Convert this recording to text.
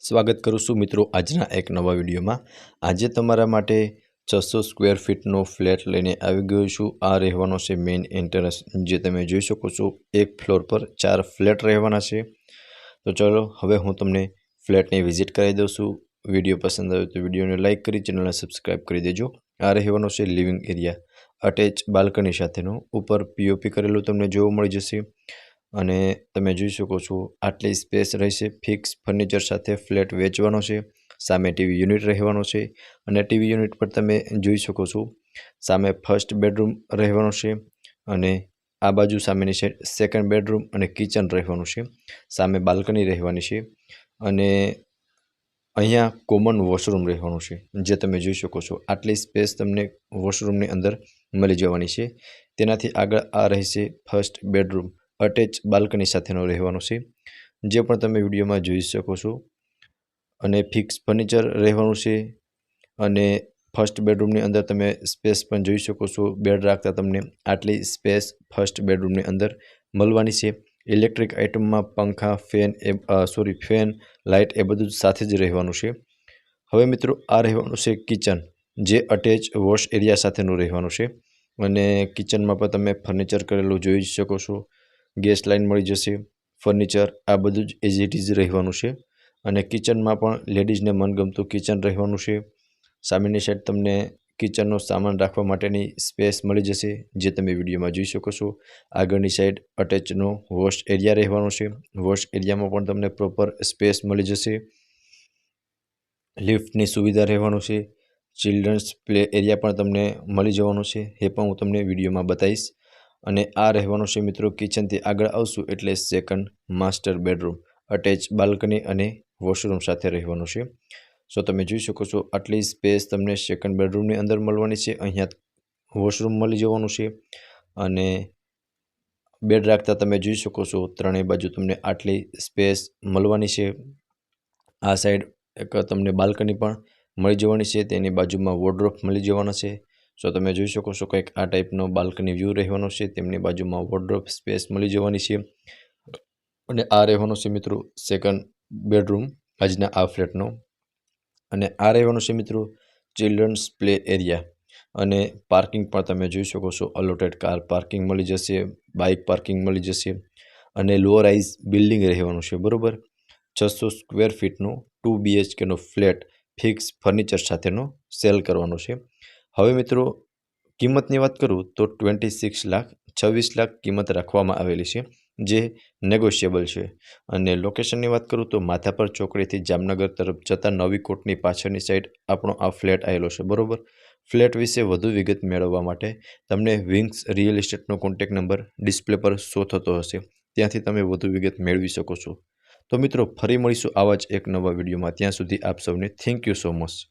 સ્વાગત કરું છું મિત્રો આજના એક નવા વિડીયોમાં। આજે તમારા માટે 600 સ્ક્વેર ફીટનો ફ્લેટ લઈને આવી ગયો છું। આ રહેવાનો છે મેઇન એન્ટ્રન્સ, જે તમે જોઈ શકો છો। એક ફ્લોર પર 4 ફ્લેટ રહેવાના છે। તો ચલો હવે હું તમને ફ્લેટની વિઝિટ કરાવી દઉં છું। વિડીયો પસંદ આવે તો વિડીયોને લાઇક કરી ચેનલને સબસ્ક્રાઇબ કરી દેજો। આ રહેવાનો છે લિવિંગ એરિયા, અટેચ બાલ્કની સાથેનો। ઉપર પીઓપી કરેલું તમને જોવા મળી જશે અને તમે જોઈ શકો છો આટલી સ્પેસ રહેશે। ફિક્સ ફર્નિચર સાથે ફ્લેટ વેચવાનો છે। સામે ટીવી યુનિટ રહેવાનો છે અને ટીવી યુનિટ પર તમે જોઈ શકો છો સામે ફર્સ્ટ બેડરૂમ રહેવાનો છે અને આ બાજુ સામેની સાઈડ સેકન્ડ બેડરૂમ અને કિચન રહેવાનું છે। સામે બાલ્કની રહેવાની છે અને અહીંયા કોમન વોશરૂમ રહેવાનું છે, જે તમે જોઈ શકો છો। આટલી સ્પેસ તમને વોશરૂમની અંદર મળી જવાની છે। તેનાથી આગળ આ રહેશે ફર્સ્ટ બેડરૂમ, અટેચ બાલ્કની સાથેનો રહેવાનો છે, જે પણ તમે વિડીયોમાં જોઈ શકો છો। અને ફિક્સ ફર્નિચર રહેવાનું છે અને ફર્સ્ટ બેડરૂમની અંદર તમે સ્પેસ પણ જોઈ શકો છો। બેડ રાખતા તમને આટલી સ્પેસ ફર્સ્ટ બેડરૂમની અંદર મળવાની છે। ઇલેક્ટ્રિક આઇટમમાં પંખા, ફેન, લાઇટ એ બધું સાથે જ રહેવાનું છે। હવે મિત્રો આ રહેવાનું છે કિચન, જે અટેચ વોશ એરિયા સાથેનું રહેવાનું છે અને કિચનમાં પણ તમે ફર્નિચર કરેલું જોઈ શકો છો। ગેસ લાઇન મળી જશે, ફર્નિચર આ બધું જ એઝ ઇટ ઇઝ રહેવાનું છે અને કિચનમાં પણ લેડીઝને મનગમતું કિચન રહેવાનું છે। સામેની સાઈડ તમને કિચનનો સામાન રાખવા માટેની સ્પેસ મળી જશે, જે તમે વિડીયોમાં જોઈ શકો છો। આગળની સાઈડ અટેચનો વોશ એરિયા રહેવાનો છે। વોશ એરિયામાં પણ તમને પ્રોપર સ્પેસ મળી જશે। લિફ્ટની સુવિધા રહેવાનું છે। ચિલ્ડ્રન્સ પ્લે એરિયા પણ તમને મળી જવાનો છે, એ પણ હું તમને વિડીયોમાં બતાવીશ। અને આ રહેવાનું છે મિત્રો કિચનથી આગળ આવશું એટલે second master bedroom, attach balcony અને વોશરૂમ સાથે રહેવાનું છે। સો તમે જોઈ શકો છો આટલી સ્પેસ તમને સેકન્ડ બેડરૂમની અંદર મળવાની છે। અહીંયા વોશરૂમ મળી જવાનું છે અને બેડ રાખતા તમે જોઈ શકો છો ત્રણેય બાજુ તમને આટલી સ્પેસ મળવાની છે। આ સાઈડ એક તમને બાલ્કની પણ મળી જવાની છે, તેની બાજુમાં વોર્ડરોબ મળી જવાના છે। સો તમે જોઈ શકો છો કંઈક આ ટાઈપનો બાલ્કની વ્યૂ રહેવાનો છે, તેમની બાજુમાં વોર્ડરોબ સ્પેસ મળી જવાની છે અને આ રહેવાનો છે મિત્રો સેકન્ડ બેડરૂમ આજના આ ફ્લેટનો। અને આ રહેવાનું છે મિત્રો ચિલ્ડ્રન્સ પ્લે એરિયા અને પાર્કિંગ પણ તમે જોઈ શકો છો। અલોટેડ કાર પાર્કિંગ મળી જશે, બાઇક પાર્કિંગ મળી જશે અને લો રાઇઝ બિલ્ડિંગ રહેવાનું છે, બરાબર। 600 સ્ક્વેર ફીટનો 2 BHKનો ફ્લેટ ફિક્સ ફર્નિચર સાથેનો સેલ કરવાનો છે। હવે મિત્રો કિંમતની વાત કરું તો 26 લાખ 26 લાખ કિંમત રાખવામાં આવેલી છે, જે નેગોશિયેબલ છે। અને લોકેશનની વાત કરું તો માધાપર ચોકડીથી જામનગર તરફ જતા નવી કોટની પાછળની સાઈડ આપણો આ ફ્લેટ આવેલો છે, બરાબર। ફ્લેટ વિશે વધુ વિગત મેળવવા માટે તમને વિંગ્સ રિયલ એસ્ટેટનો કોન્ટેક્ટ નંબર ડિસ્પ્લે પર શો થતો હશે, ત્યાંથી તમે વધુ વિગત મેળવી શકો છો। તો મિત્રો ફરી મળીશું આવા જ એક નવા વિડીયોમાં। ત્યાં સુધી આપ સૌને થેન્ક યુ સો મચ।